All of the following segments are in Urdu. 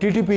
TTP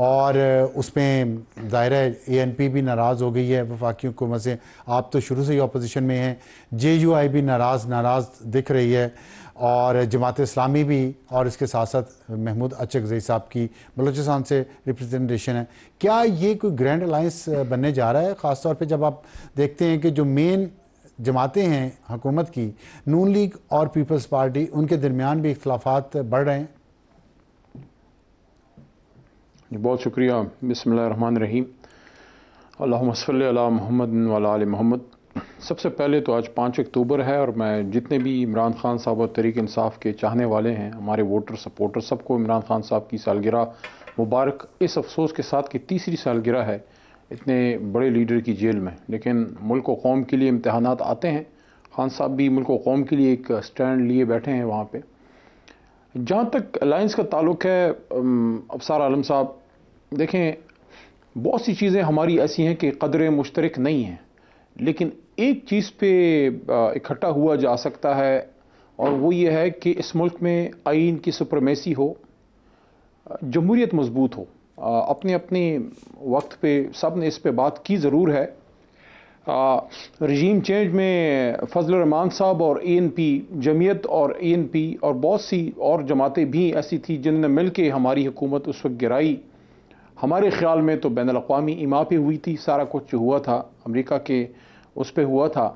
اور اس میں ظاہر ہے ANP بھی ناراض ہو گئی ہے وفاقی حکومت سے. آپ تو شروع سے ہی اپوزیشن میں ہیں. JUI بھی ناراض دکھ رہی ہے, اور جماعت اسلامی بھی, اور اس کے ساتھ ساتھ محمود اچکزئی صاحب کی بلوچستان سے ریپرزنٹیشن ہے. کیا یہ کوئی گرینڈ الائنس بننے جا رہا ہے, خاص طور پہ جب آپ دیکھتے ہیں کہ جو مین جماعتیں ہیں حکومت کی, نون لیگ اور پیپلز پارٹی, ان کے درمیان بھی اختلافات بڑھ رہے ہیں؟ بہت شکریہ. بسم اللہ الرحمن الرحیم. اللہم صلی علی محمد وعلی آل محمد. سب سے پہلے تو آج 5 اکتوبر ہے, اور میں جتنے بھی عمران خان صاحب اور تحریک انصاف کے چاہنے والے ہیں, ہمارے ووٹر سپورٹر, سب کو عمران خان صاحب کی سالگرہ مبارک. اس افسوس کے ساتھ کہ تیسری سالگرہ ہے اتنے بڑے لیڈر کی جیل میں, لیکن ملک و قوم کے لیے امتحانات آتے ہیں. خان صاحب بھی ملک و قوم کے لیے ایک سٹینڈ لیے بیٹھے ہیں وہاں پہ. جہاں تک الائنس کا تعلق ہے ابصار عالم صاحب, دیکھیں بہت سی چیزیں ہماری ایسی ہیں کہ قدر مشترک نہیں ہیں, لیکن ایک چیز پہ اکٹھا ہوا جا سکتا ہے, اور وہ یہ ہے کہ اس ملک میں آئین کی سپریمیسی ہو, جمہوریت مضبوط ہو. اپنے اپنے وقت پہ سب نے اس پہ بات کی ضرور ہے. رجیم چینج میں فضل الرحمان صاحب اور ANP جمعیت اور ANP اور بہت سی اور جماعتیں بھی ایسی تھیں جنہوں نے مل کے ہماری حکومت اس وقت گرائی. ہمارے خیال میں تو بین الاقوامی ایما پہ ہوئی تھی, سارا کچھ جو ہوا تھا امریکہ کے اس پہ ہوا تھا,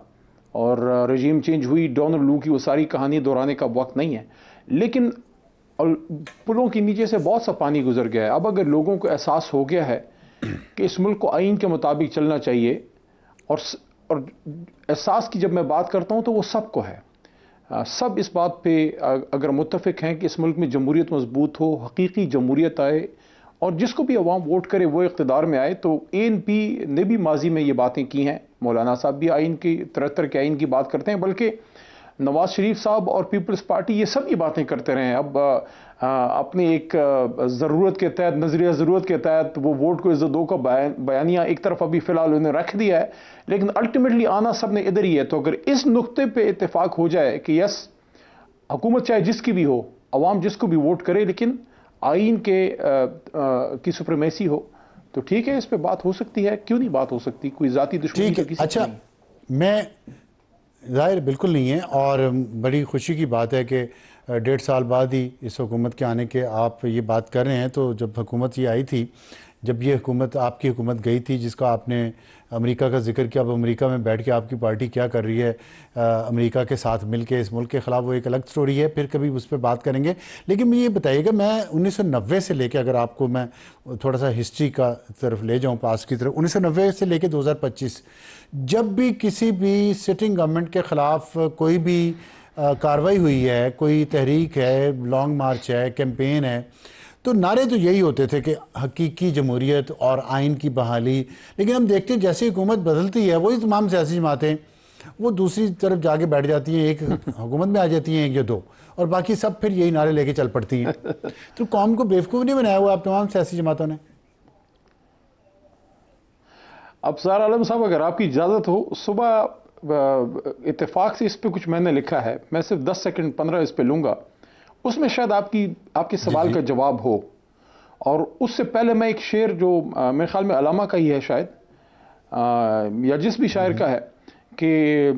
اور رجیم چینج ہوئی. ڈونلڈ لو کی وہ ساری کہانی دہرانے کا وقت نہیں ہے, لیکن پلوں کے نیچے سے بہت سا پانی گزر گیا ہے. اب اگر لوگوں کو احساس ہو گیا ہے کہ اس ملک کو آئین کے مطابق چلنا چاہیے, اور احساس کی جب میں بات کرتا ہوں تو وہ سب کو ہے, سب اس بات پہ اگر متفق ہیں کہ اس ملک میں جمہوریت مضبوط ہو, حقیقی جمہوریت آئے, اور جس کو بھی عوام ووٹ کرے وہ اقتدار میں آئے. تو ANP نے بھی ماضی میں یہ باتیں کی ہیں, مولانا صاحب بھی آئین کی 73 کے آئین کی بات کرتے ہیں, بلکہ نواز شریف صاحب اور پیپلز پارٹی یہ سب یہ باتیں کرتے رہے ہیں. اب اپنے ایک ضرورت کے تحت, نظریہ ضرورت کے تحت وہ ووٹ کو عزت دو کا بیانیہ ایک طرف ابھی فی الحال انہیں رکھ دیا ہے, لیکن الٹیمیٹلی آنا سب نے ادھر ہی ہے. تو اگر اس نقطے پہ اتفاق ہو جائے کہ یس حکومت چاہے جس کی بھی ہو, عوام جس کو بھی ووٹ کرے, لیکن آئین کی سپریمیسی ہو, تو ٹھیک ہے, اس پہ بات ہو سکتی ہے. کیوں نہیں بات ہو سکتی؟ کوئی ذاتی دشمنی ٹھیک ہے. کسی اچھا, میں ظاہر بالکل نہیں ہے, اور بڑی خوشی کی بات ہے کہ 1.5 سال بعد ہی اس حکومت کے آنے کے آپ یہ بات کر رہے ہیں. تو جب حکومت یہ آئی تھی, جب یہ حکومت آپ کی حکومت گئی تھی جس کا آپ نے امریکہ کا ذکر کیا, اب امریکہ میں بیٹھ کے آپ کی پارٹی کیا کر رہی ہے امریکہ کے ساتھ مل کے اس ملک کے خلاف, وہ ایک الگ سٹوری ہے, پھر کبھی اس پہ بات کریں گے. لیکن میں یہ بتائیے گا, میں 1990 سے لے کے, اگر آپ کو میں تھوڑا سا ہسٹری کا طرف لے جاؤں, پاس کی طرف, 1990 سے لے کے 2025, جب بھی کسی بھی سٹنگ گورنمنٹ کے خلاف کوئی بھی کاروائی ہوئی ہے, کوئی تحریک ہے, لانگ مارچ ہے, کیمپین ہے, تو نعرے تو یہی ہوتے تھے کہ حقیقی جمہوریت اور آئین کی بحالی. لیکن ہم دیکھتے ہیں جیسے حکومت بدلتی ہے, وہی تمام سیاسی جماعتیں وہ دوسری طرف جا کے بیٹھ جاتی ہیں, ایک حکومت میں آ جاتی ہیں, ایک یا دو, اور باقی سب پھر یہی نعرے لے کے چل پڑتی ہیں. تو قوم کو بیوقوف نہیں بنایا ہوا آپ تمام سیاسی جماعتوں نے؟ ابصار عالم صاحب, اگر آپ کی اجازت ہو, صبح اتفاق سے اس پہ کچھ میں نے لکھا ہے, میں صرف 10 سیکنڈ 15 اس پہ لوں گا, اس میں شاید آپ کے سوال کا جواب ہو. اور اس سے پہلے میں ایک شعر جو میرے خیال میں علامہ کا ہی ہے شاید, یا جس بھی شاعر کا ہے, کہ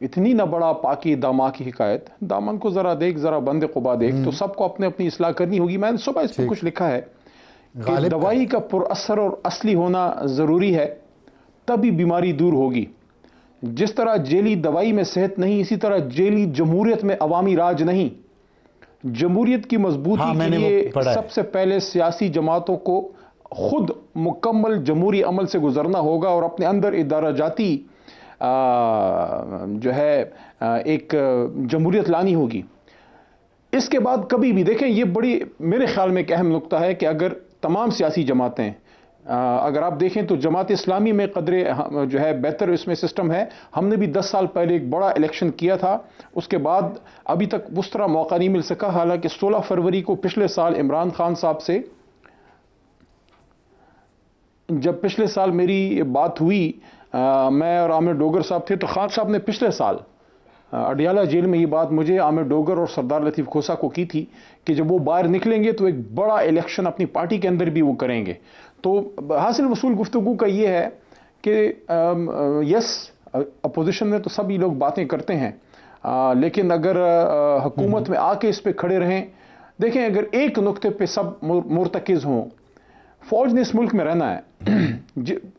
اتنی نہ بڑا پاکی داما کی حکایت, دامن کو ذرا دیکھ ذرا بند قبا دیکھ. تو سب کو اپنے اپنی اصلاح کرنی ہوگی. میں نے صبح اس پہ کچھ لکھا ہے کہ دوائی کا پر اثر اور اصلی ہونا ضروری ہے, تبھی بیماری دور ہوگی. جس طرح جیلی دوائی میں صحت نہیں, اسی طرح جیلی جمہوریت میں عوامی راج نہیں. جمہوریت کی مضبوطی کے لیے سب سے پہلے سیاسی جماعتوں کو خود مکمل جمہوری عمل سے گزرنا ہوگا, اور اپنے اندر ادارہ جاتی جو ہے ایک جمہوریت لانی ہوگی. اس کے بعد کبھی بھی دیکھیں, یہ بڑی میرے خیال میں ایک اہم نقطہ ہے کہ اگر تمام سیاسی جماعتیں, اگر آپ دیکھیں تو جماعت اسلامی میں قدرے جو ہے بہتر اس میں سسٹم ہے. ہم نے بھی 10 سال پہلے ایک بڑا الیکشن کیا تھا, اس کے بعد ابھی تک اس طرح موقع نہیں مل سکا. حالانکہ 16 فروری کو پچھلے سال عمران خان صاحب سے جب پچھلے سال میری بات ہوئی, میں اور عامر ڈوگر صاحب تھے, تو خان صاحب نے پچھلے سال اڈیالہ جیل میں یہ بات مجھے عامر ڈوگر اور سردار لطیف کھوسا کو کی تھی کہ جب وہ باہر نکلیں گے تو ایک بڑا الیکشن اپنی پارٹی کے اندر بھی وہ کریں گے. تو حاصل وصول گفتگو کا یہ ہے کہ یس اپوزیشن میں تو سبھی لوگ باتیں کرتے ہیں، لیکن اگر حکومت میں آ کے اس پہ کھڑے رہیں، دیکھیں اگر ایک نقطے پہ سب مرتکز ہوں، فوج نے اس ملک میں رہنا ہے،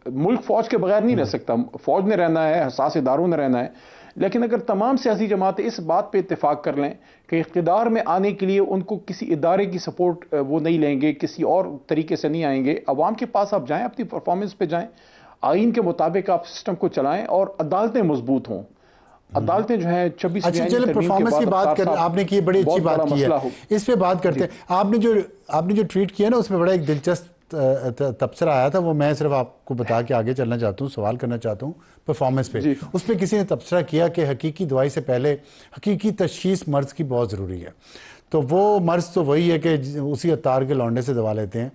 ملک فوج کے بغیر نہیں رہ سکتا، فوج نے رہنا ہے، حساس اداروں نے رہنا ہے، لیکن اگر تمام سیاسی جماعتیں اس بات پہ اتفاق کر لیں کہ اقتدار میں آنے کے لیے ان کو کسی ادارے کی سپورٹ وہ نہیں لیں گے، کسی اور طریقے سے نہیں آئیں گے، عوام کے پاس آپ جائیں، اپنی پرفارمنس پہ جائیں، آئین کے مطابق آپ سسٹم کو چلائیں اور عدالتیں مضبوط ہوں. عدالتیں جو ہیں 26 اچھا چلے پرفارمنس کی بات کریں، آپ نے کی بڑی اچھی بات کی ہے، اس پہ بات کرتے ہیں. آپ نے جو ٹویٹ کیا نا اس میں بڑا ایک دلچسپ تبصرہ آیا تھا، وہ میں صرف آپ کو بتا کے آگے چلنا چاہتا ہوں، سوال کرنا چاہتا ہوں پرفارمنس پہ. اس پہ کسی نے تبصرہ کیا کہ حقیقی دوائی سے پہلے حقیقی تشخیص مرض کی بہت ضروری ہے. تو وہ مرض تو وہی ہے کہ اسی عطار کے لونڈے سے دوا لیتے ہیں.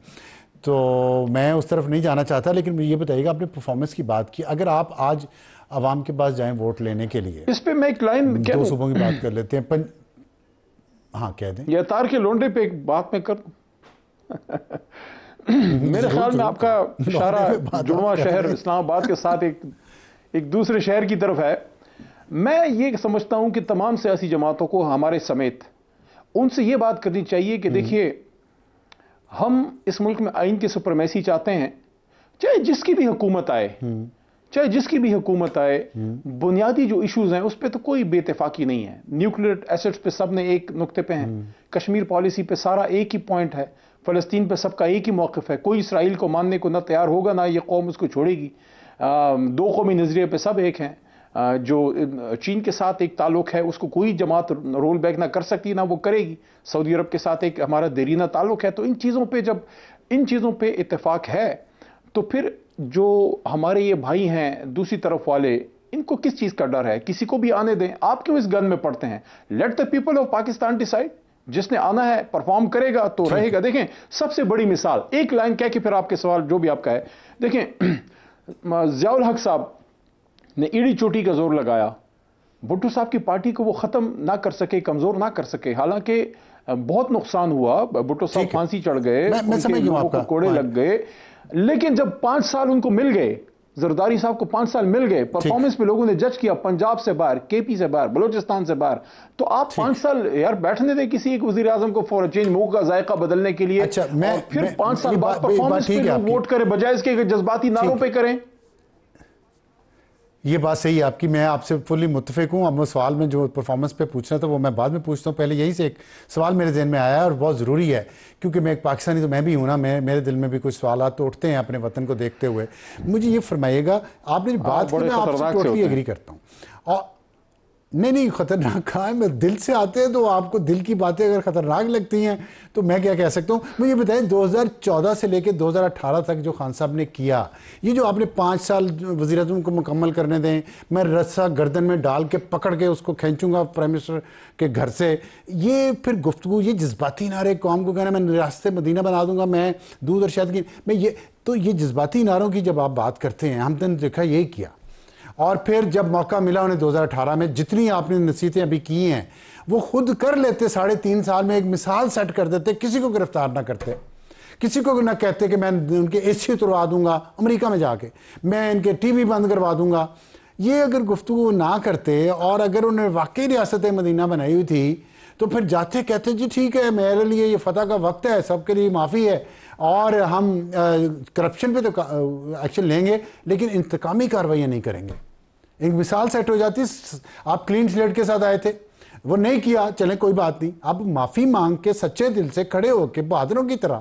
تو میں اس طرف نہیں جانا چاہتا، لیکن یہ بتائیے گا آپ نے پرفارمنس کی بات کی، اگر آپ آج عوام کے پاس جائیں ووٹ لینے کے لیے، اس پہ میں ایک لائن دو صوبوں کی بات کر لیتے ہیں. ہاں کہہ دیں. یہ عطار کے لونڈے پہ ایک بات میں کر میرے خیال میں آپ کا اشارہ جڑواں شہر اسلام آباد کے ساتھ ایک دوسرے شہر کی طرف ہے. میں یہ سمجھتا ہوں کہ تمام سیاسی جماعتوں کو ہمارے سمیت ان سے یہ بات کرنی چاہیے کہ دیکھیے ہم اس ملک میں آئین کی سپرمیسی چاہتے ہیں، چاہے جس کی بھی حکومت آئے، بنیادی جو ایشوز ہیں اس پہ تو کوئی بے اتفاقی نہیں ہے. نیوکلیئر ایسٹس پہ سب نے ایک نقطے پہ ہیں، کشمیر پالیسی پہ سارا ایک ہی پوائنٹ ہے، فلسطین پہ سب کا ایک ہی موقف ہے، کوئی اسرائیل کو ماننے کو نہ تیار ہوگا نہ یہ قوم اس کو چھوڑے گی. دو قومی نظریے پہ سب ایک ہیں. جو چین کے ساتھ ایک تعلق ہے اس کو کوئی جماعت رول بیک نہ کر سکتی نہ وہ کرے گی. سعودی عرب کے ساتھ ایک ہمارا دیرینہ تعلق ہے. تو ان چیزوں پہ اتفاق ہے تو پھر جو ہمارے یہ بھائی ہیں دوسری طرف والے، ان کو کس چیز کا ڈر ہے؟ کسی کو بھی آنے دیں. آپ کیوں اس گن میں پڑتے ہیں؟ Let the people of Pakistan decide. جس نے آنا ہے پرفارم کرے گا تو رہے گا. دیکھیں سب سے بڑی مثال ایک لائن کہہ کے پھر آپ کے سوال جو بھی آپ کا ہے. دیکھیں ضیاء الحق صاحب نے ایڑی چوٹی کا زور لگایا، بھٹو صاحب کی پارٹی کو وہ ختم نہ کر سکے، کمزور نہ کر سکے، حالانکہ بہت نقصان ہوا. بھٹو صاحب پھانسی چڑھ گئے، لوگوں کو کوڑے لگ گئے، لیکن جب 5 سال ان کو مل گئے، زرداری صاحب کو 5 سال مل گئے، پرفارمنس پہ لوگوں نے جج کیا، پنجاب سے باہر، کے پی سے باہر، بلوچستان سے باہر، تو آپ 5 سال یار بیٹھنے دیں کسی ایک وزیر اعظم کو فور چینج منہ کا ذائقہ بدلنے کے لیے، اور پھر 5 سال بعد پرفارمنس پہ لوگ ووٹ کریں بجائے اس کے جذباتی نعروں پہ کریں. یہ بات صحیح ہے آپ کی، میں آپ سے فلی متفق ہوں. اب وہ سوال میں جو پرفارمنس پہ پوچھنا تھا وہ میں بعد میں پوچھتا ہوں. پہلے یہی سے ایک سوال میرے ذہن میں آیا ہے اور بہت ضروری ہے، کیونکہ میں ایک پاکستانی تو میں بھی ہوں نا، میرے دل میں بھی کچھ سوالات تو اٹھتے ہیں اپنے وطن کو دیکھتے ہوئے. مجھے یہ فرمائیے گا، آپ نے بات کی، میں آپ سے ٹوٹلی ایگری کرتا ہوں. اور نہیں خطرناک کہاں ہے، میں دل سے آتے ہیں تو آپ کو دل کی باتیں اگر خطرناک لگتی ہیں تو میں کیا کہہ سکتا ہوں. مجھے بتائیں 2014 سے لے کے 2018 تک جو خان صاحب نے کیا، یہ جو آپ نے 5 سال وزیر اعظم کو مکمل کرنے دیں، میں رسا گردن میں ڈال کے پکڑ کے اس کو کھینچوں گا پرائم منسٹر کے گھر سے، یہ پھر گفتگو، یہ جذباتی نعرے قوم کو کہنا میں ریاست مدینہ بنا دوں گا، میں دودھ اور شہد کی، میں یہ جذباتی نعروں کی جب آپ بات کرتے ہیں، ہم نے دیکھا یہی کیا. اور پھر جب موقع ملا انہیں 2018 میں، جتنی آپ نے نصیحتیں ابھی کی ہیں وہ خود کر لیتے، 3.5 سال میں ایک مثال سیٹ کر دیتے، کسی کو گرفتار نہ کرتے، کسی کو نہ کہتے کہ میں ان کے اے سی اتروا دوں گا امریکہ میں جا کے، میں ان کے ٹی وی بند کروا دوں گا. یہ اگر گفتگو نہ کرتے اور اگر انہیں واقعی ریاست مدینہ بنائی ہوئی تھی تو پھر جاتے کہتے جی ٹھیک ہے میرے لیے یہ فتح کا وقت ہے، سب کے لیے معافی ہے اور ہم کرپشن پہ تو ایکشن لیں گے لیکن انتقامی کارروائیاں نہیں کریں گے. ایک مثال سیٹ ہو جاتی. آپ کلین سلیٹ کے ساتھ آئے تھے، وہ نہیں کیا، چلیں کوئی بات نہیں. آپ معافی مانگ کے سچے دل سے کھڑے ہو کے بہادروں کی طرح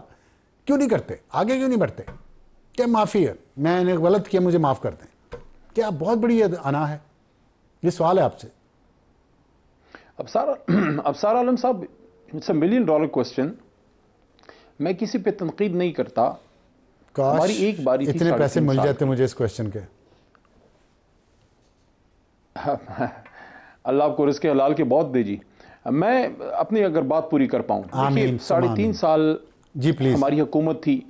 کیوں نہیں کرتے؟ آگے کیوں نہیں بڑھتے؟ کیا معافی ہے، میں نے غلط کیا مجھے معاف کر دیں، کیا بہت بڑی انا ہے؟ یہ سوال ہے آپ سے. ابصار عالم صاحب، اٹس اے $1 ملین کوسچن. میں کسی پہ تنقید نہیں کرتا. ہماری ایک باری تھی، اتنے پیسے مل جاتے مجھے اس کوسچن کے. اللہ آپ کو رزق حلال کے بہت دے جی. میں اپنی اگر بات پوری کر پاؤں، دیکھیے 3.5 سال جی پلیز ہماری حکومت تھی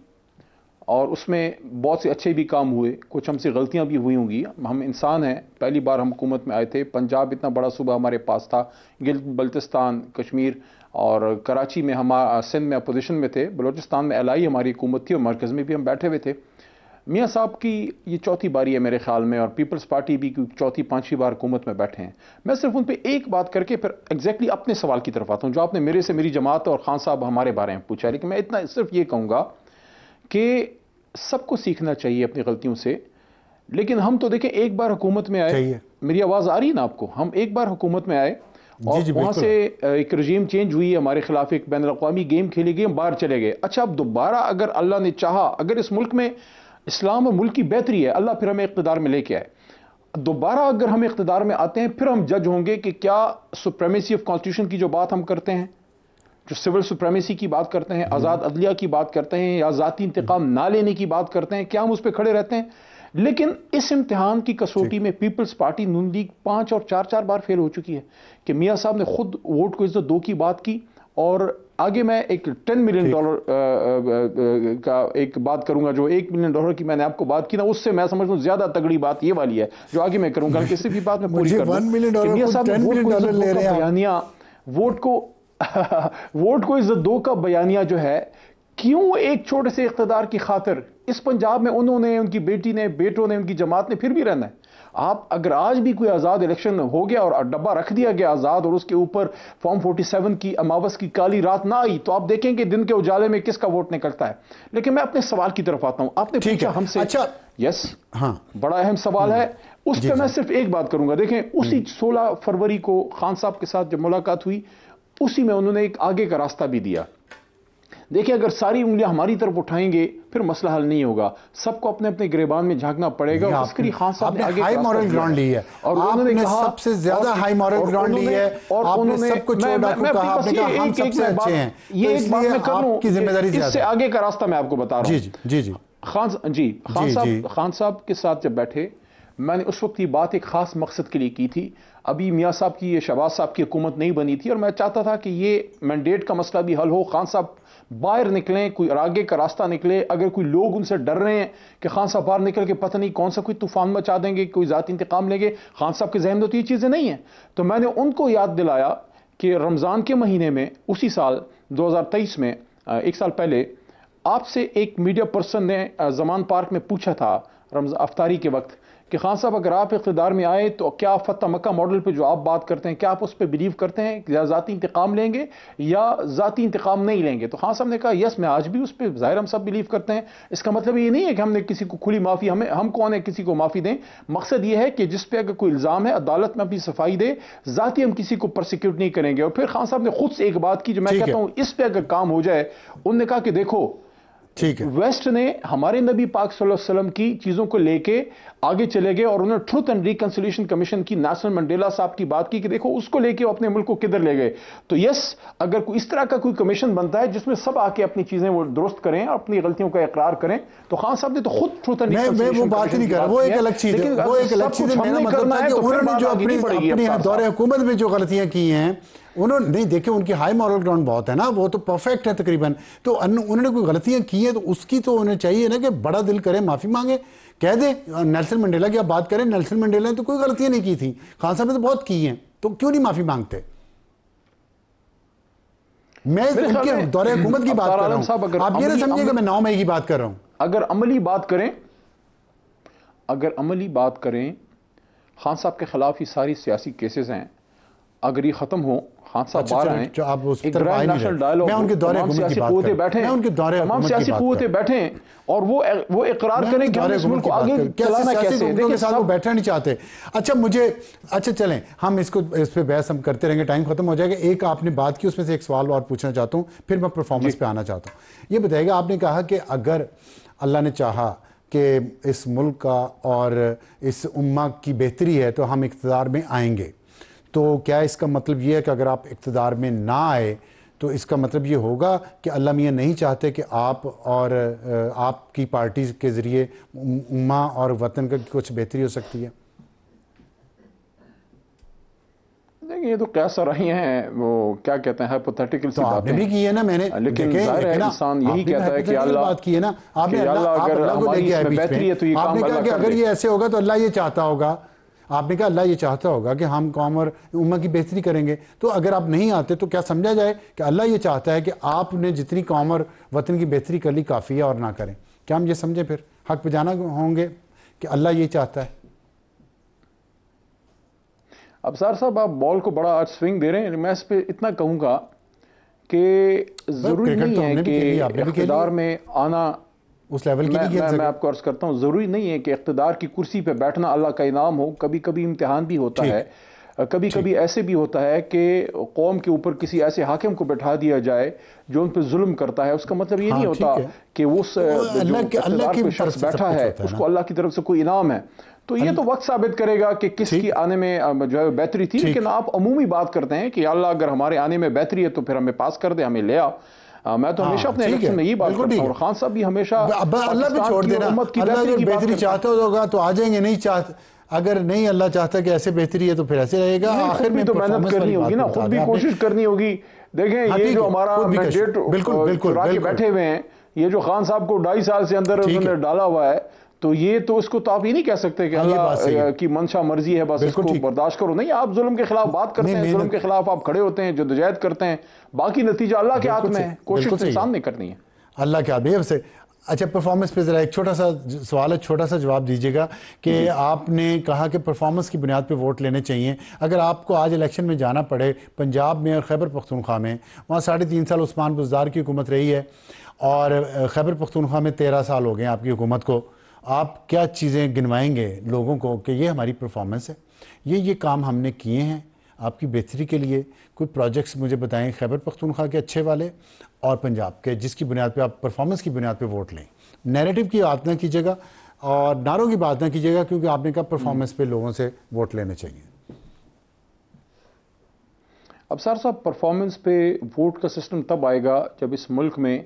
اور اس میں بہت سے اچھے بھی کام ہوئے, کچھ ہم سے غلطیاں بھی ہوئی ہوں گی. ہم انسان ہیں, پہلی بار ہم حکومت میں آئے تھے, پنجاب اتنا بڑا صوبہ ہمارے پاس تھا, گلگت بلتستان, کشمیر اور کراچی میں ہم سندھ میں اپوزیشن میں تھے, بلوچستان میں الائی ہماری حکومت تھی اور مرکز میں بھی ہم بیٹھے ہوئے تھے. میاں صاحب کی یہ چوتھی باری ہے میرے خیال میں, اور پیپلز پارٹی بھی چوتھی پانچویں بار حکومت میں بیٹھے ہیں. میں صرف ان پہ ایک بات کر کے پھر ایگزیکٹلی اپنے سوال کی طرف آتا ہوں جو آپ نے میرے سے میری جماعت اور خان صاحب ہمارے بارے میں پوچھا. لیکن میں اتنا صرف یہ کہوں گا کہ سب کو سیکھنا چاہیے اپنی غلطیوں سے. لیکن ہم تو دیکھیں ایک بار حکومت میں آئے, میری آواز آ رہی ہے نا آپ کو, ہم ایک بار حکومت میں آئے اور وہاں سے ایک رجیم چینج ہوئی, ہمارے خلاف ایک بین الاقوامی گیم کھیلی گئی, ہم باہر چلے گئے. اچھا اب دوبارہ اگر اللہ نے چاہا, اگر اس ملک میں اسلام اور ملک کی بہتری ہے, اللہ پھر ہمیں اقتدار میں لے کے آئے, دوبارہ اگر ہم اقتدار میں آتے ہیں پھر ہم جج ہوں گے کہ کیا سپریمیسی آف کانسٹیٹیوشن کی جو بات ہم کرتے ہیں, جو سول سپریمیسی کی بات کرتے ہیں, آزاد عدلیہ کی بات کرتے ہیں, یا ذاتی انتقام نہ لینے کی بات کرتے ہیں, کیا ہم اس پہ کھڑے رہتے ہیں؟ لیکن اس امتحان کی کسوٹی میں پیپلز پارٹی نون لیگ 5 اور 4 بار فیل ہو چکی ہے کہ میاں صاحب نے خود ووٹ کو عزت 2 کی بات کی. اور آگے میں ایک $10 ملین کا ایک بات کروں گا, جو $1 ملین کی میں نے آپ کو بات کی نا, اس سے میں سمجھتا ہوں زیادہ تگڑی بات یہ والی ہے جو آگے میں کروں گا. کسی بھی بات میں پوری کر دوں, میاں صاحب نے ووٹ کو عزت 2 کا بیانیہ, ووٹ کو عزت 2 کا بیانیہ جو ہے, کیوں ایک چھوٹے سے اقتدار کی خاطر اس پنجاب میں انہوں نے, ان کی بیٹی نے, بیٹوں نے, ان کی جماعت نے پھر بھی رہنا ہے. آپ اگر آج بھی کوئی آزاد الیکشن ہو گیا اور ڈبہ رکھ دیا گیا آزاد اور اس کے اوپر فارم 47 کی اماوس کی کالی رات نہ آئی, تو آپ دیکھیں کہ دن کے اجالے میں کس کا ووٹ نکلتا ہے. لیکن میں اپنے سوال کی طرف آتا ہوں. آپ نے پوچھا ہم سے, یس بڑا اہم سوال ہے, اس پہ میں صرف ایک بات کروں گا. دیکھیں اسی 16 فروری کو خان صاحب کے ساتھ جب ملاقات ہوئی, اسی میں انہوں نے ایک آگے کا راستہ بھی دیا. دیکھیں اگر ساری انگلیاں ہماری طرف اٹھائیں گے پھر مسئلہ حل نہیں ہوگا, سب کو اپنے اپنے گریبان میں جھانکنا پڑے گا. اور اس کے لیے خان صاحب نے آگے ہائی مورل گراؤنڈ لی ہے, اور انہوں نے کہا سب سے زیادہ ہائی مورل گراؤنڈ لی ہے, اور آپ نے سب کو چھوڑا کو کہا, آپ نے کہا ہم سب سے اچھے ہیں. یہ ایک بات میں کر لوں, اس سے آگے کا راستہ میں آپ کو بتا رہا ہوں. جی خان صاحب کے ساتھ جب بیٹھے, میں نے اس وقت یہ بات ایک خاص مقصد کے لیے کی تھی. ابھی میاں صاحب کی, یہ شہباز صاحب کی حکومت نہیں بنی تھی, اور میں چاہتا تھا کہ یہ مینڈیٹ کا مسئلہ بھی حل ہو, خان صاحب باہر نکلیں, کوئی آگے کا راستہ نکلے. اگر کوئی لوگ ان سے ڈر رہے ہیں کہ خان صاحب باہر نکل کے پتہ نہیں کون سا کوئی طوفان مچا دیں گے, کوئی ذاتی انتقام لیں گے, خان صاحب کے ذہن میں تو یہ چیزیں نہیں ہیں. تو میں نے ان کو یاد دلایا کہ رمضان کے مہینے میں اسی سال 2023 میں, 1 سال پہلے, آپ سے ایک میڈیا پرسن نے زمان پارک میں پوچھا تھا افطاری کے وقت کہ خان صاحب اگر آپ اقتدار میں آئے تو کیا فتح مکہ ماڈل پہ جو آپ بات کرتے ہیں, کیا آپ اس پہ بلیو کرتے ہیں کہ ذاتی انتقام لیں گے یا ذاتی انتقام نہیں لیں گے؟ تو خان صاحب نے کہا یس, میں آج بھی اس پہ ظاہر ہم سب بلیو کرتے ہیں. اس کا مطلب یہ نہیں ہے کہ ہم نے کسی کو کھلی معافی, ہم کون ہے کسی کو معافی دیں. مقصد یہ ہے کہ جس پہ اگر کوئی الزام ہے عدالت میں اپنی صفائی دے, ذاتی ہم کسی کو پرسیکیوٹ نہیں کریں گے. اور پھر خان صاحب نے خود سے ایک بات کی جو میں کہتا ہوں اس پہ اگر کام ہو جائے, انہوں نے کہا کہ دیکھو ویسٹ نے ہمارے نبی پاک صلی اللہ علیہ وسلم کی چیزوں کو لے کے آگے چلے گئے, اور انہوں نے ٹروتھ اینڈ ریکنسیلیشن کمیشن کی نیلسن منڈیلا صاحب کی بات کی کہ دیکھو اس کو لے کے اپنے ملک کو کدھر لے گئے. تو یس, اگر کوئی اس طرح کا کوئی کمیشن بنتا ہے جس میں سب آ کے اپنی چیزیں وہ درست کریں, اپنی غلطیوں کا اقرار کریں, تو خان صاحب نے تو خود ٹروتھ اینڈ ریکنسیلیشن, میں وہ بات ہی نہیں کر رہا, وہ ایک الگ چیز ہے, وہ ایک الگ چیز ہے. میرا مطلب تھا کہ انہوں نے جو اپنی دور حکومت میں جو غلطیاں کی ہیں, انہوں نے نہیں دیکھیں, ان کی ہائی مورل گراؤنڈ بہت ہے نا, وہ تو پرفیکٹ ہے تقریباً. تو انہوں نے کوئی غلطیاں کی ہیں تو اس کی تو انہیں چاہیے نا کہ بڑا دل کرے, معافی مانگے, کہہ دیں. نیلسن منڈیلا کی آپ بات کریں, نیلسن منڈیلا نے تو کوئی غلطیاں نہیں کی تھیں, خان صاحب نے تو بہت کی ہیں, تو کیوں نہیں معافی مانگتے؟ میں ان کے دور حکومت کی بات کر رہا ہوں, آپ یہ نہ سمجھیں کہ میں 9 مئی کی بات کر رہا ہوں. اگر عملی بات کریں, خان صاحب کے خلاف یہ ساری سیاسی کیسز ہیں, اگر یہ ختم ہوں, خان صاحب باہر آئیں, ایک گرینڈ نیشنل ڈائیلاگ ہو, تمام سیاسی قوتیں بیٹھیں اور وہ اقرار کریں کہ ہم اس ملک کو آگے چلانا کیسے ہے. کے ساتھ وہ بیٹھنا نہیں چاہتے. اچھا چلیں, ہم اس پہ بحث ہم کرتے رہیں گے, ٹائم ختم ہو جائے گا. ایک آپ نے بات کی, اس میں سے ایک سوال اور پوچھنا چاہتا ہوں, پھر میں پرفارمنس پہ آنا چاہتا ہوں. یہ بتائیے گا, آپ نے کہا کہ اگر اللہ نے چاہا کہ اس ملک کا اور اس امہ کی بہتری ہے تو ہم اقتدار میں آئیں گے, تو کیا اس کا مطلب یہ ہے کہ اگر آپ اقتدار میں نہ آئے تو اس کا مطلب یہ ہوگا کہ اللہ میاں نہیں چاہتے کہ آپ اور آپ کی پارٹی کے ذریعے امہ اور وطن کا کچھ بہتری ہو سکتی ہے؟ یہ تو قیاس رہی ہیں، وہ کیا کہتے ہیں ہائپوتھیٹیکل سی آپ نے بھی کی ہے نا، میں نے لیکن ظاہر ہے انسان یہی کہتا ہے کہ اللہ بات کی ہے نا، آپ نے اللہ کو لے کے آئے بیچ میں، آپ نے کہا کہ اگر یہ ایسے ہوگا تو اللہ یہ چاہتا ہوگا، آپ نے کہا اللہ یہ چاہتا ہوگا کہ ہم قوم اور امت کی بہتری کریں گے، تو اگر آپ نہیں آتے تو کیا سمجھا جائے کہ اللہ یہ چاہتا ہے کہ آپ نے جتنی قوم اور وطن کی بہتری کر لی کافی ہے اور نہ کریں؟ کیا ہم یہ سمجھیں پھر حق پہ جانا ہوں گے کہ اللہ یہ چاہتا ہے؟ ابصار صاحب آپ بال کو بڑا آج سوئنگ دے رہے ہیں، میں اس پہ اتنا کہوں گا کہ ضروری نہیں ہے کہ اقتدار میں آنا اس لیول کی نہیں، میں آپ کو عرض کرتا ہوں، ضروری نہیں ہے کہ اقتدار کی کرسی پہ بیٹھنا اللہ کا انعام ہو، کبھی کبھی امتحان بھی ہوتا ہے، کبھی کبھی ایسے بھی ہوتا ہے کہ قوم کے اوپر کسی ایسے حاکم کو بٹھا دیا جائے جو ان پہ ظلم کرتا ہے، اس کا مطلب یہ نہیں ہوتا کہ اس اقتدار پہ شخص بیٹھا ہے اس کو اللہ کی طرف سے کوئی انعام ہے۔ تو یہ تو وقت ثابت کرے گا کہ کس کی آنے میں جو ہے بہتری تھی، لیکن آپ عمومی بات کرتے ہیں کہ اللہ اگر ہمارے آنے میں بہتری ہے تو پھر ہمیں پاس کر دے، ہمیں لے آ۔ میں تو ہمیشہ اپنے الیکشن میں یہ بات کرتا ہوں، اور خان صاحب بھی ہمیشہ اللہ بھی چھوڑ دینا، اللہ اگر بہتری چاہتا ہوگا تو آ جائیں گے، نہیں چاہتا اگر نہیں اللہ چاہتا کہ ایسے بہتری ہے تو پھر ایسے رہے گا۔ آخر میں تو محنت کرنی ہوگی نا، خود بھی کوشش کرنی ہوگی۔ دیکھیں یہ جو ہمارا مینڈیٹ چرا کے بیٹھے ہوئے ہیں، یہ جو خان صاحب کو 2.5 سال سے اندر انہوں نے ڈالا ہوا ہے، تو یہ تو اس کو تو آپ یہ نہیں کہہ سکتے کہ اللہ کی منشا مرضی ہے بس اس کو برداشت کرو، نہیں، آپ ظلم کے خلاف بات کرتے ہیں، ظلم کے خلاف آپ کھڑے ہوتے ہیں، جدوجہد کرتے ہیں، باقی نتیجہ اللہ کے ہاتھ میں ہے، کوشش انسان نے کرنی ہے، اللہ کے ہاتھ میں ہے۔ اچھا پرفارمنس پہ ذرا ایک چھوٹا سا سوال ہے، چھوٹا سا جواب دیجیے گا کہ آپ نے کہا کہ پرفارمنس کی بنیاد پہ ووٹ لینے چاہیے، اگر آپ کو آج الیکشن میں جانا پڑے پنجاب میں اور خیبر پختونخوا میں، وہاں 3.5 سال عثمان بزدار کی حکومت رہی ہے اور خیبر پختونخوا میں 13 سال ہو گئے ہیں آپ کی حکومت کو، آپ کیا چیزیں گنوائیں گے لوگوں کو کہ یہ ہماری پرفارمنس ہے، یہ کام ہم نے کیے ہیں آپ کی بہتری کے لیے؟ کوئی پروجیکٹس مجھے بتائیں خیبر پختونخوا کے اچھے والے اور پنجاب کے، جس کی بنیاد پہ آپ پرفارمنس کی بنیاد پہ ووٹ لیں۔ نیریٹو کی بات نہ کیجیے گا اور نعروں کی بات نہ کیجیے گا، کیونکہ آپ نے کہا پرفارمنس پہ لوگوں سے ووٹ لینے چاہیے۔ ابصار صاحب پرفارمنس پہ ووٹ کا سسٹم تب آئے گا جب اس ملک میں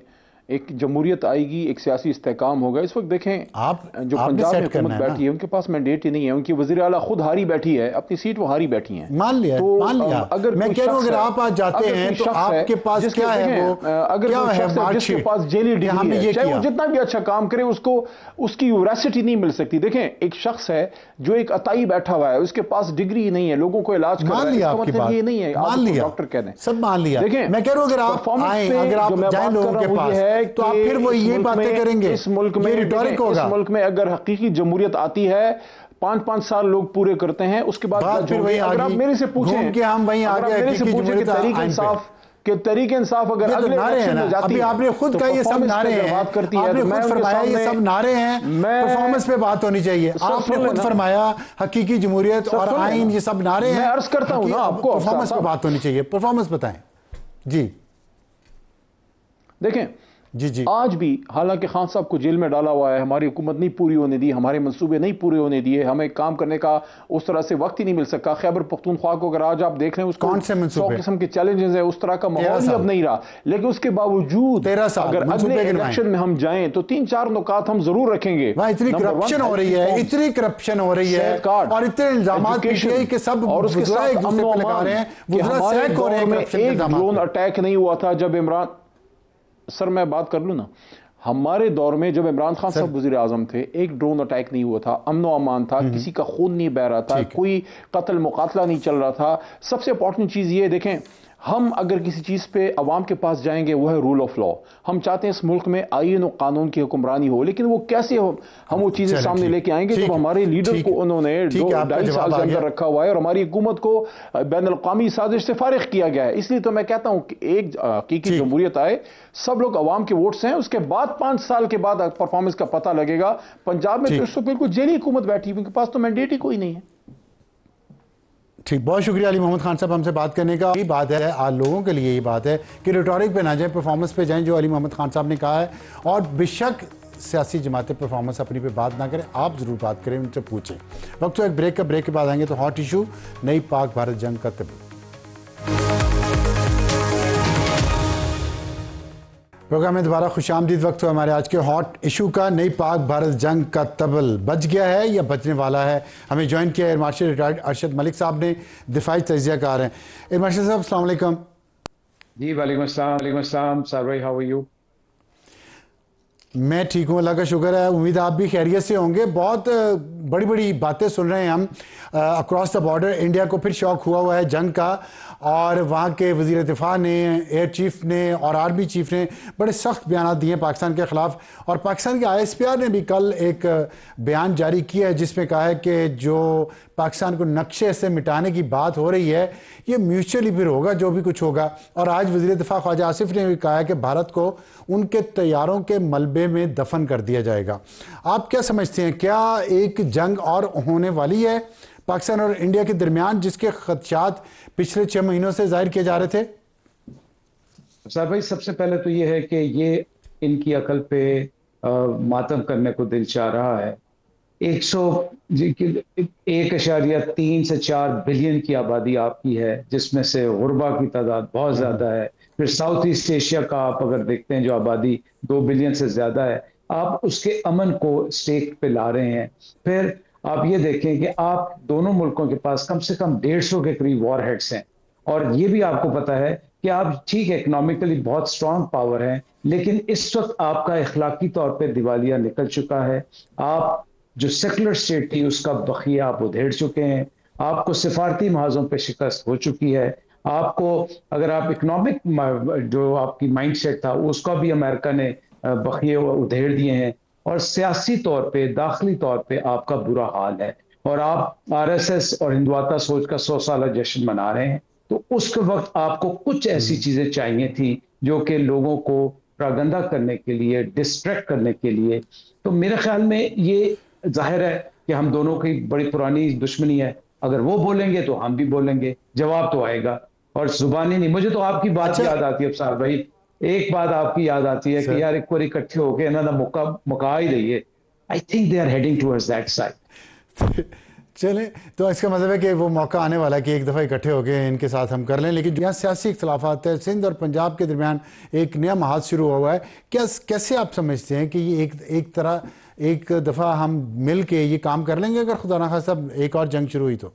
ایک جمہوریت آئے گی، ایک سیاسی استحکام ہوگا۔ اس وقت دیکھیں جو پنجاب میں حکومت بیٹھی ہے ان کے پاس مینڈیٹ ہی نہیں ہے، ان کی وزیر اعلیٰ خود ہاری بیٹھی ہے، اپنی سیٹ وہ ہاری بیٹھی ہیں، مان لیا۔ اگر میں کہہ رہا ہوں اگر آپ آج جاتے ہیں تو آپ کے پاس کیا ہے، وہ اگر کوئی شخص ہے جس کے پاس جیلی ڈگری ہے، چاہے وہ جتنا بھی اچھا کام کرے اس کو اس کی ویراسٹی نہیں مل سکتی۔ دیکھیں ایک شخص ہے جو ایک عطائی بیٹھا ہوا ہے، اس کے پاس ڈگری ہی نہیں ہے، لوگوں کو علاج کر رہا ہے، اس کا مطلب یہ نہیں ہے آپ ڈاکٹر کہہ دیں، سب مان لیا۔ دیکھیں میں کہہ رہا ہوں اگر آپ آئیں، اگر آپ جائیں لوگوں کے پاس تو آپ پھر وہ یہ باتیں کریں گے، اس ملک میں اگر حقیقی جمہوریت آتی ہے 5 سال لوگ پورے کرتے ہیں، اس کے بعد اگر آپ میرے سے پوچھیں کہ تحریک انصاف اگر اگلے الیکشن میں جاتی ہے، آپ نے خود کہا یہ سب نعرے ہیں، آپ نے خود فرمایا یہ سب نعرے ہیں، پرفارمنس پہ بات ہونی چاہیے، آپ نے خود فرمایا حقیقی جمہوریت اور آئین یہ سب نعرے ہیں، میں عرض کرتا ہوں نا آپ کو پرفارمنس پہ بات ہونی چاہیے، پرفارمنس بتائیں۔ جی دیکھیں جی آج بھی حالانکہ خان صاحب کو جیل میں ڈالا ہوا ہے، ہماری حکومت نہیں پوری ہونے دی، ہمارے منصوبے نہیں پورے ہونے دیے، ہمیں کام کرنے کا اس طرح سے وقت ہی نہیں مل سکا۔ خیبر پختونخوا کو اگر آج آپ دیکھ لیں اس کو 100 قسم کے چیلنجز ہیں، اس طرح کا ماحول ہی اب نہیں رہا، لیکن اس کے باوجود اگر اگلے الیکشن میں ہم جائیں تو 3-4 نکات ہم ضرور رکھیں گے۔ وہاں اتنی کرپشن ہو رہی ہے، اتنی کرپشن ہو رہی ہے اور اتنے الزامات کہ سب اور اس کے ساتھ امن و امان کہ ہمارے دور میں ایک ڈرون اٹیک نہیں ہوا تھا جب عمران سر میں بات کر لوں نا، ہمارے دور میں جب عمران خان صاحب وزیر اعظم تھے ایک ڈرون اٹیک نہیں ہوا تھا، امن و امان تھا، کسی کا خون نہیں بہ رہا تھا، کوئی قتل مقاتلہ نہیں چل رہا تھا۔ سب سے امپورٹنٹ چیز یہ دیکھیں، ہم اگر کسی چیز پہ عوام کے پاس جائیں گے وہ ہے رول آف لا۔ ہم چاہتے ہیں اس ملک میں آئین و قانون کی حکمرانی ہو، لیکن وہ کیسے ہو، ہم وہ چیزیں سامنے لے کے آئیں گے جب ہمارے لیڈر کو انہوں نے 2.5 سال سے اندر رکھا ہوا ہے اور ہماری حکومت کو بین الاقوامی سازش سے فارغ کیا گیا ہے۔ اس لیے تو میں کہتا ہوں کہ ایک حقیقی جمہوریت آئے، سب لوگ عوام کے ووٹس ہیں، اس کے بعد 5 سال کے بعد پرفارمنس کا پتہ لگے گا۔ پنجاب میں تو اس کو بالکل جیلی حکومت بیٹھی، ان کے پاس تو مینڈیٹ ہی کوئی نہیں ہے۔ ٹھیک، بہت شکریہ علی محمد خان صاحب ہم سے بات کرنے کا۔ یہ بات ہے آج لوگوں کے لیے، یہ بات ہے کہ ریٹورک پہ نہ جائیں، پرفارمنس پہ جائیں، جو علی محمد خان صاحب نے کہا ہے، اور بے شک سیاسی جماعتیں پرفارمنس اپنی پہ بات نہ کریں، آپ ضرور بات کریں، ان سے پوچھیں۔ وقت تو ایک بریک کا، بریک کے بعد آئیں گے تو ہاٹ ایشو نئی پاک بھارت جنگ کا طبی۔ پروگرام میں دوبارہ خوش آمدید. وقت ہو ہمارے آج کے ہاٹ ایشو کا. نئی پاک بھارت جنگ کا طبل بچ گیا ہے یا بچنے والا ہے؟ ہمیں جوائن کیا air marshal retired Arshad Malik صاحب نے، دفاعی تجزیہ کار ہیں. ایئر مارشل صاحب السلام علیکم. جی وعلیکم السلام. وعلیکم السلام سر بھائی، ہاؤ آر یو؟ میں ٹھیک ہوں، اللہ کا شکر ہے. امید آپ بھی خیریت سے ہوں گے. بہت بڑی بڑی باتیں سن رہے ہیں ہم اکراس دا بارڈر. انڈیا کو پھر شوق ہوا ہے جنگ کا، اور وہاں کے وزیر دفاع نے، ایئر چیف نے اور آرمی چیف نے بڑے سخت بیانات دیے پاکستان کے خلاف. اور پاکستان کے ISPR نے بھی کل ایک بیان جاری کیا ہے جس میں کہا ہے کہ جو پاکستان کو نقشے سے مٹانے کی بات ہو رہی ہے یہ میوچولی پھر ہوگا جو بھی کچھ ہوگا. اور آج وزیر دفاع خواجہ آصف نے بھی کہا ہے کہ بھارت کو ان کے طیاروں کے ملبے میں دفن کر دیا جائے گا. آپ کیا سمجھتے ہیں، کیا ایک جنگ اور ہونے والی ہے پاکستان اور انڈیا کے درمیان، جس کے خدشات پچھلے 6 مہینوں سے ظاہر کیے جا رہے تھے؟ صاحب بھائی، سب سے پہلے تو یہ ہے کہ یہ ان کی عقل پہ ماتم کرنے کو دل چاہ رہا ہے. 1.3 سے 4 بلین کی آبادی آپ کی ہے، جس میں سے غربا کی تعداد بہت زیادہ ہے. پھر ساؤتھ ایسٹ ایشیا کا آپ اگر دیکھتے ہیں جو آبادی 2 بلین سے زیادہ ہے، آپ اس کے امن کو سٹیک پہ لا رہے ہیں. پھر آپ یہ دیکھیں کہ آپ دونوں ملکوں کے پاس کم سے کم 150 کے قریب وار ہیڈز ہیں. اور یہ بھی آپ کو پتا ہے کہ آپ ٹھیک اکنامکلی بہت سٹرونگ پاور ہیں، لیکن اس وقت آپ کا اخلاقی طور پہ دیوالیہ نکل چکا ہے. آپ جو سیکولر اسٹیٹ تھی اس کا بخیہ آپ ادھیڑ چکے ہیں. آپ کو سفارتی محاذوں پہ شکست ہو چکی ہے. آپ کو اگر آپ اکنامک جو آپ کی مائنڈ سیٹ تھا اس کا بھی امریکہ نے بخیے ادھیڑ دیے ہیں. اور سیاسی طور پہ، داخلی طور پہ آپ کا برا حال ہے. اور آپ RSS اور ہندواتہ سوچ کا 100 سالہ جشن منا رہے ہیں. تو اس کے وقت آپ کو کچھ ایسی چیزیں چاہیے تھی جو کہ لوگوں کو پراگندہ کرنے کے لیے، ڈسٹریکٹ کرنے کے لیے. تو میرے خیال میں یہ ظاہر ہے کہ ہم دونوں کی بڑی پرانی دشمنی ہے. اگر وہ بولیں گے تو ہم بھی بولیں گے، جواب تو آئے گا. اور زبانی نہیں. مجھے تو آپ کی بات یاد آتی ہے افسار بھائی، ایک بات آپ کی یاد آتی ہے کہ یار ایک بار اکٹھے ہو کے انہوں نے مکا ہی رہی ہے. I think they are heading towards that side. چلیں، تو اس کا مطلب ہے کہ وہ موقع آنے والا ہے کہ ایک دفعہ اکٹھے ہو گئے ان کے ساتھ ہم کر لیں. لیکن یہاں سیاسی اختلافات ہے، سندھ اور پنجاب کے درمیان ایک نیا محاذ شروع ہوا ہے. کیسے آپ سمجھتے ہیں کہ یہ ایک دفعہ ہم مل کے یہ کام کر لیں گے اگر خدا نخواستہ ایک اور جنگ شروع ہوئی تو؟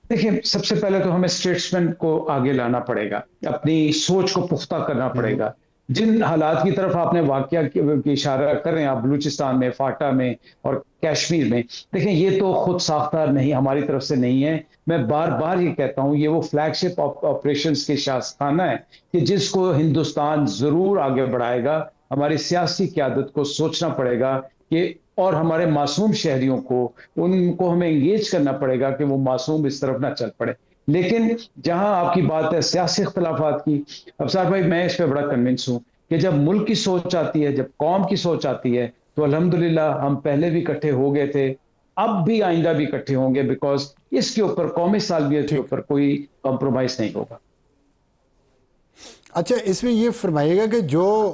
دیکھیں، سب سے پہلے تو ہمیں اسٹیٹسمین کو آگے لانا پڑے گا، اپنی سوچ کو پختہ کرنا پڑے گا. جن حالات کی طرف آپ نے واقعہ کی اشارہ کر رہے ہیں، آپ بلوچستان میں، فاٹا میں اور کشمیر میں، دیکھیں یہ تو خود ساختہ نہیں، ہماری طرف سے نہیں ہے. میں بار بار یہ کہتا ہوں، یہ وہ فلیگ شپ آپریشنز کے شاستانہ ہے کہ جس کو ہندوستان ضرور آگے بڑھائے گا. ہماری سیاسی قیادت کو سوچنا پڑے گا کہ، اور ہمارے معصوم شہریوں کو، ان کو ہمیں انگیج کرنا پڑے گا کہ وہ معصوم اس طرف نہ چل پڑے. لیکن جہاں آپ کی بات ہے سیاسی اختلافات کی، افسار بھائی میں اس پہ بڑا کنونس ہوں کہ جب ملک کی سوچ آتی ہے، جب قوم کی سوچ آتی ہے، تو الحمدللہ ہم پہلے بھی اکٹھے ہو گئے تھے، اب بھی آئندہ بھی اکٹھے ہوں گے، بیکاز اس کے اوپر، قومی سالمیت کے اوپر کوئی کمپرومائز نہیں ہوگا. اچھا، اس میں یہ فرمائیے گا کہ جو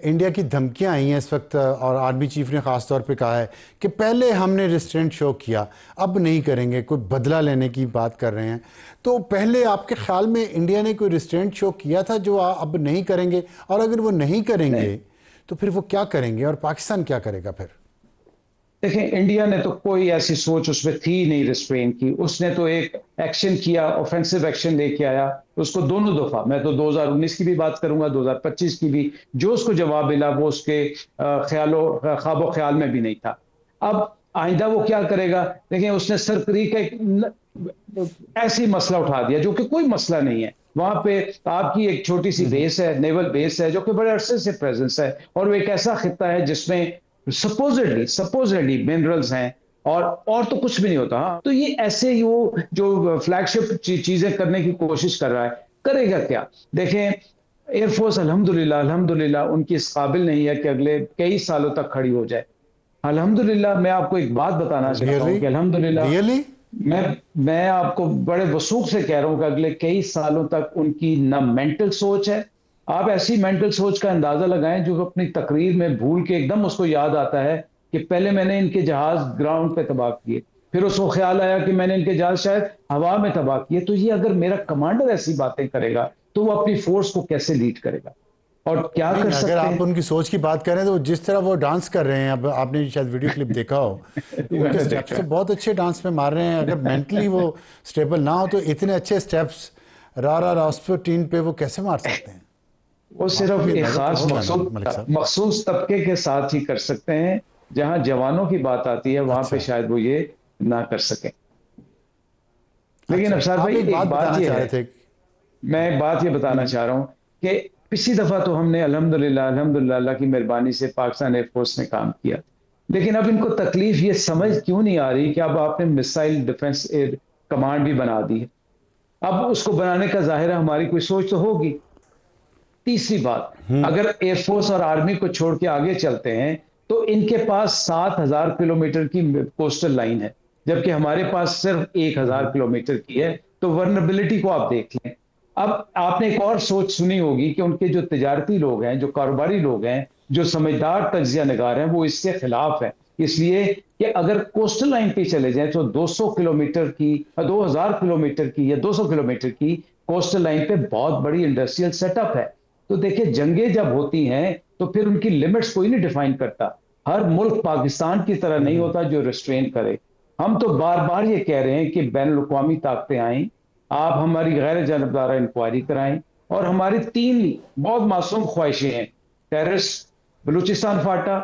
انڈیا کی دھمکیاں آئی ہیں اس وقت، اور آرمی چیف نے خاص طور پہ کہا ہے کہ پہلے ہم نے ریسٹرینٹ شو کیا، اب نہیں کریں گے، کوئی بدلہ لینے کی بات کر رہے ہیں. تو پہلے آپ کے خیال میں انڈیا نے کوئی ریسٹرینٹ شو کیا تھا جو اب نہیں کریں گے؟ اور اگر وہ نہیں کریں گے تو پھر وہ کیا کریں گے، اور پاکستان کیا کرے گا پھر؟ دیکھیں، انڈیا نے تو کوئی ایسی سوچ اس میں تھی نہیں ریسٹرین کی. اس نے تو ایک ایکشن کیا، اوفینسو ایکشن لے کے آیا. اس کو دونوں دفعہ، میں تو 2019 کی بھی بات کروں گا، 2025 کی بھی، جو اس کو جواب ملا وہ اس کے خواب و خیال میں بھی نہیں تھا. اب آئندہ وہ کیا کرے گا؟ دیکھیں، اس نے سرکری کا ایسی مسئلہ اٹھا دیا جو کہ کوئی مسئلہ نہیں ہے. وہاں پہ آپ کی ایک چھوٹی سی بیس ہے، نیول بیس ہے، جو کہ بڑے عرصے سے پریزنس ہے، اور وہ ایک ایسا خطہ ہے جس میں سپوزڈلی منرلز ہیں، اور تو کچھ بھی نہیں ہوتا. ہاں، تو یہ ایسے ہی وہ جو فلیگ شپ چیزیں کرنے کی کوشش کر رہا ہے، کرے گا کیا؟ دیکھیں، ایئر فورس الحمدللہ ان کی اس قابل نہیں ہے کہ اگلے کئی سالوں تک کھڑی ہو جائے. الحمدللہ میں آپ کو ایک بات بتانا چاہتا ہوں کہ الحمدللہ میں آپ کو بڑے وثوق سے کہہ رہا ہوں کہ اگلے کئی سالوں تک ان کی نہ مینٹل سوچ ہے. آپ ایسی مینٹل سوچ کا اندازہ لگائیں جو اپنی تقریر میں بھول کے ایک دم اس کو یاد آتا ہے کہ پہلے میں نے ان کے جہاز گراؤنڈ پہ تباہ کیے، پھر اس کو خیال آیا کہ میں نے ان کے جہاز شاید ہوا میں تباہ کیے. تو یہ اگر میرا کمانڈر ایسی باتیں کرے گا تو وہ اپنی فورس کو کیسے لیڈ کرے گا؟ اور کیا کر سکتے اگر ہیں؟ آپ ان کی سوچ کی بات کریں تو جس طرح وہ ڈانس کر رہے ہیں، اب آپ نے شاید ویڈیو کلپ دیکھا ہو، ان کے سٹیپس تو بہت اچھے ڈانس میں مار رہے ہیں. اگر مینٹلی وہ سٹیبل نہ ہو تو اتنے اچھے سٹیپس راسپوٹین پہ وہ کیسے مار سکتے ہیں؟ وہ صرف ایک خاص ملک صاحب مخصوص طبقے کے ساتھ ہی کر سکتے ہیں. جہاں جوانوں کی بات آتی ہے وہاں پہ شاید وہ یہ نہ کر سکیں. لیکن ابصار بھائی ایک بات یہ ہے، میں ایک بات یہ بتانا چاہ رہا ہوں کہ پچھلی دفعہ تو ہم نے الحمدللہ اللہ کی مہربانی سے پاکستان ایئر فورس نے کام کیا، لیکن اب ان کو تکلیف یہ سمجھ کیوں نہیں آ رہی کہ اب آپ نے میسائل ڈیفنس ایئر کمانڈ بھی بنا دی ہے. اب اس کو بنانے کا ظاہر ہے ہماری کوئی سوچ تو ہوگی. تیسری بات، اگر ایئر فورس اور آرمی کو چھوڑ کے آگے چلتے ہیں تو ان کے پاس 7,000 کلومیٹر کی کوسٹل لائن ہے، جبکہ ہمارے پاس صرف 1,000 کلومیٹر کی ہے. تو ورنبلٹی کو آپ دیکھ لیں. اب آپ نے ایک اور سوچ سنی ہوگی کہ ان کے جو تجارتی لوگ ہیں، جو کاروباری لوگ ہیں، جو سمجھدار تجزیہ نگار ہیں، وہ اس کے خلاف ہیں. اس لیے کہ اگر کوسٹل لائن پہ چلے جائیں تو 200 کلومیٹر کی، 2,000 کلومیٹر کی یا 200 کلومیٹر کی کوسٹل لائن پہ بہت بڑی انڈسٹریل سیٹ اپ ہے. تو دیکھیں جنگیں جب ہوتی ہیں تو پھر ان کی لمٹس کوئی نہیں ڈیفائن کرتا. ہر ملک پاکستان کی طرح نہیں ہوتا جو ریسٹرین کرے. ہم تو بار بار یہ کہہ رہے ہیں کہ بین الاقوامی طاقتیں آئیں، آپ ہماری غیر جانبدارہ انکوائری کرائیں، اور ہماری 3 بہت معصوم خواہشیں ہیں: terrace, Balochistan FATA,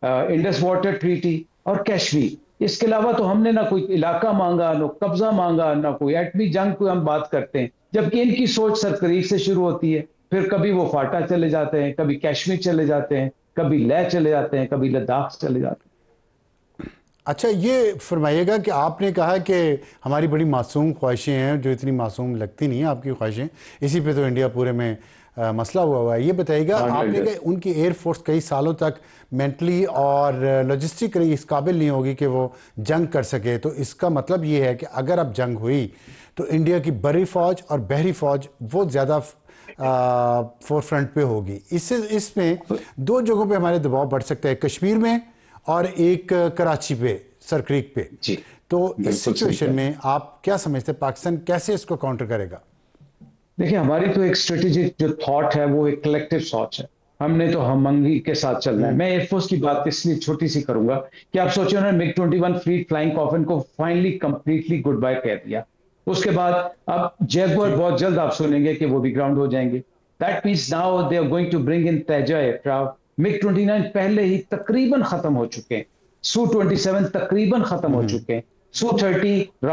Indus water treaty اور کشمیر. اس کے علاوہ تو ہم نے نہ کوئی علاقہ مانگا، نہ قبضہ مانگا، نہ کوئی ایٹمی جنگ کو ہم بات کرتے ہیں. جبکہ ان کی سوچ سرکریک سے شروع ہوتی ہے، پھر کبھی وہ فاٹا چلے جاتے ہیں، کبھی کشمیر چلے جاتے ہیں، کبھی لیہ چلے جاتے ہیں، کبھی لداخ چلے جاتے ہیں. اچھا یہ فرمائیے گا کہ آپ نے کہا کہ ہماری بڑی معصوم خواہشیں ہیں، جو اتنی معصوم لگتی نہیں ہیں آپ کی خواہشیں، اسی پہ تو انڈیا پورے میں مسئلہ ہوا ہے. یہ بتائیے گا، آپ نے کہا ان کی ایئر فورس کئی سالوں تک مینٹلی اور لاجسٹکلی اس قابل نہیں ہوگی کہ وہ جنگ کر سکے. تو اس کا مطلب یہ ہے کہ اگر اب جنگ ہوئی تو انڈیا کی بری فوج اور بحری فوج وہ زیادہ فور فرنٹ پہ ہوگی. اس میں 2 جگہوں پہ ہمارے دباؤ بڑھ سکتا ہے، کشمیر میں اور ایک کراچی پہ، سرکریک پہ. تو اس سچویشن میں آپ کیا سمجھتے ہیں پاکستان کیسے اس کو کاؤنٹر کرے گا؟ دیکھیں ہماری تو ایک اسٹریٹجک جو تھاٹ ہے وہ ایک کلیکٹیو سوچ ہے. ہم نے تو ہم منگی کے ساتھ چلنا ہے. میں ایئر فورس کی بات اس لیے چھوٹی سی کروں گا کہ آپ سوچیں انہوں نے MiG-21 فلیٹ فلائنگ کافن کو فائنلی کمپلیٹلی گڈ بائی کہہ دیا. اس کے بعد اب جیگور بہت جلد آپ سنیں گے کہ وہ بھی گراؤنڈ ہو جائیں گے. That means now they are going to bring in تیجا ایئر کرافٹ. MiG-29 پہلے ہی تقریباً ختم ہو چکے ہیں. Su-27 تقریباً ختم ہو چکے ہیں. Su-30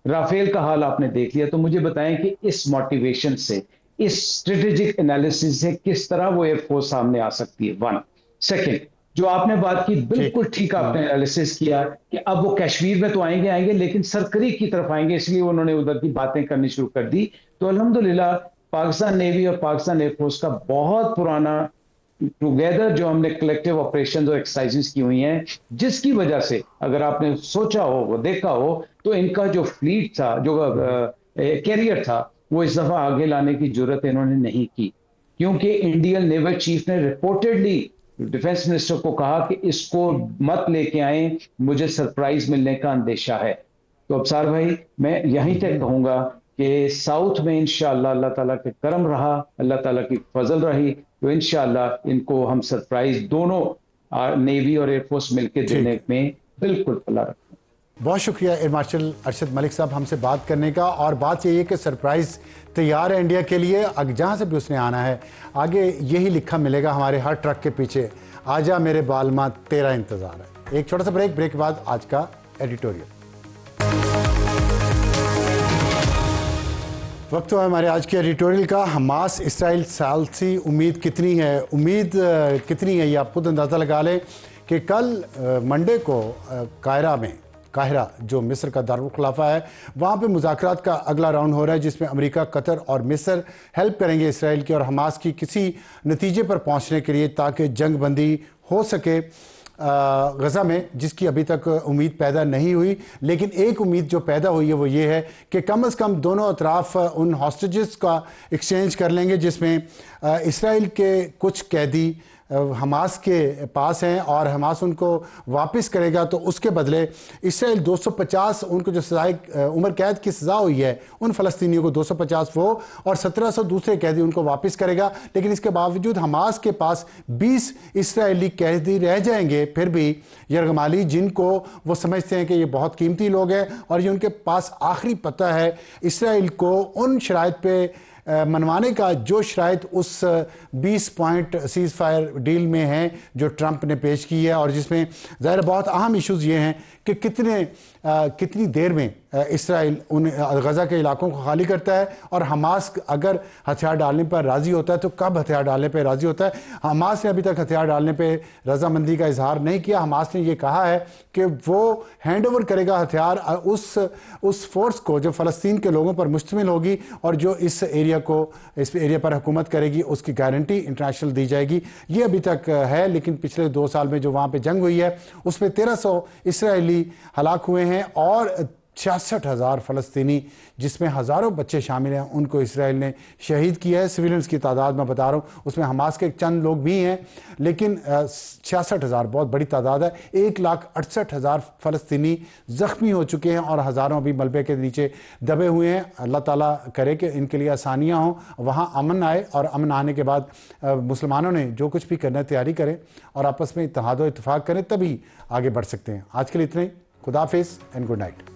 رافیل کا حال آپ نے دیکھ لیا. تو مجھے بتائیں کہ اس موٹیویشن سے، اس اسٹریٹجک انالیسس سے کس طرح وہ ایئر فورس سامنے آ سکتی ہے؟ 1 سیکنڈ، جو آپ نے بات کی بالکل ٹھیک آپ نے انالیسس کیا کہ اب وہ کشمیر میں تو آئیں گے لیکن سرکریک کی طرف آئیں گے، اس لیے انہوں نے ادھر کی باتیں کرنی شروع کر دی. تو الحمدللہ پاکستان نیوی اور پاکستان ایئر فورس کا بہت پرانا ٹوگیدر جو ہم نے کلیکٹیو آپریشنز اور ایکسرسائزز کی ہوئی ہیں، جس کی وجہ سے اگر آپ نے سوچا ہو، وہ دیکھا ہو، تو ان کا جو فلیٹ تھا، جو کیریئر تھا، وہ اس دفعہ آگے لانے کی جرت انہوں نے نہیں کی. کیونکہ انڈین نیول چیف نے رپورٹڈلی ڈیفنس منسٹر کو کہا کہ اس کو مت لے کے آئیں، مجھے سرپرائز ملنے کا اندیشہ ہے. تو ابصار بھائی میں یہیں تک کہوں گا کہ ساؤتھ میں انشاءاللہ اللہ تعالیٰ کے کرم رہا، اللہ تعالیٰ کی فضل رہی، تو انشاءاللہ ان کو ہم سرپرائز دونوں نیوی اور ایئر فورس مل کے دینے میں بالکل پلا رکھیں. بہت شکریہ ایئر مارشل ارشد ملک صاحب ہم سے بات کرنے کا. اور بات یہ ہے کہ سرپرائز تیار ہے انڈیا کے لیے، جہاں سے بھی اس نے آنا ہے. آگے یہی لکھا ملے گا ہمارے ہر ٹرک کے پیچھے، آجا میرے بالما تیرا انتظار ہے. ایک چھوٹا سا بریک کے بعد آج کا ایڈیٹوریل. وقت ہوا ہمارے آج کے ایڈیٹوریل کا. حماس اسرائیل ثالثی امید کتنی ہے؟ امید کتنی ہے یہ آپ خود اندازہ لگا لیں کہ کل منڈے کو قاہرہ جو مصر کا دارالخلافہ ہے، وہاں پہ مذاکرات کا اگلا راؤنڈ ہو رہا ہے، جس میں امریکہ، قطر اور مصر ہیلپ کریں گے اسرائیل کی اور حماس کی کسی نتیجے پر پہنچنے کے لیے تاکہ جنگ بندی ہو سکے غزہ میں، جس کی ابھی تک امید پیدا نہیں ہوئی. لیکن ایک امید جو پیدا ہوئی ہے وہ یہ ہے کہ کم از کم دونوں اطراف ان ہاسٹیجز کا ایکسچینج کر لیں گے، جس میں اسرائیل کے کچھ قیدی حماس کے پاس ہیں اور حماس ان کو واپس کرے گا تو اس کے بدلے اسرائیل 250 ان کو جو سزائے عمر قید کی سزا ہوئی ہے ان فلسطینیوں کو 250 وہ اور 1700 دوسرے قیدی ان کو واپس کرے گا. لیکن اس کے باوجود حماس کے پاس 20 اسرائیلی قیدی رہ جائیں گے پھر بھی یرغمالی, جن کو وہ سمجھتے ہیں کہ یہ بہت قیمتی لوگ ہیں اور یہ ان کے پاس آخری پتہ ہے اسرائیل کو ان شرائط پہ منوانے کا جو شرائط اس 20 پوائنٹ سیز فائر ڈیل میں ہیں جو ٹرمپ نے پیش کی ہے, اور جس میں ظاہر بہت اہم ایشوز یہ ہیں کہ کتنی دیر میں اسرائیل ان غزہ کے علاقوں کو خالی کرتا ہے اور حماس اگر ہتھیار ڈالنے پر راضی ہوتا ہے تو کب ہتھیار ڈالنے پہ راضی ہوتا ہے. حماس نے ابھی تک ہتھیار ڈالنے پہ رضامندی کا اظہار نہیں کیا. حماس نے یہ کہا ہے کہ وہ ہینڈ اوور کرے گا ہتھیار اس فورس کو جو فلسطین کے لوگوں پر مشتمل ہوگی اور جو اس ایریا پر حکومت کرے گی, اس کی گارنٹی انٹرنیشنل دی جائے گی. یہ ابھی تک ہے, لیکن پچھلے 2 سال میں جو وہاں پہ جنگ ہوئی ہے اس میں 1300 اسرائیلی ہلاک ہوئے ہیں اور 66,000 فلسطینی جس میں ہزاروں بچے شامل ہیں ان کو اسرائیل نے شہید کیا ہے. سویلنز کی تعداد میں بتا رہا ہوں, اس میں حماس کے چند لوگ بھی ہیں, لیکن 66,000 بہت بڑی تعداد ہے. 1,68,000 فلسطینی زخمی ہو چکے ہیں اور ہزاروں ابھی ملبے کے نیچے دبے ہوئے ہیں. اللہ تعالیٰ کرے کہ ان کے لیے آسانیاں ہوں, وہاں امن آئے, اور امن آنے کے بعد مسلمانوں نے جو کچھ بھی کرنا ہے تیاری کریں اور آپس میں اتحاد و اتفاق کریں, تبھی آگے بڑھ سکتے ہیں. آج کے لیے اتنا ہی. خدا حافظ اینڈ گڈ نائٹ.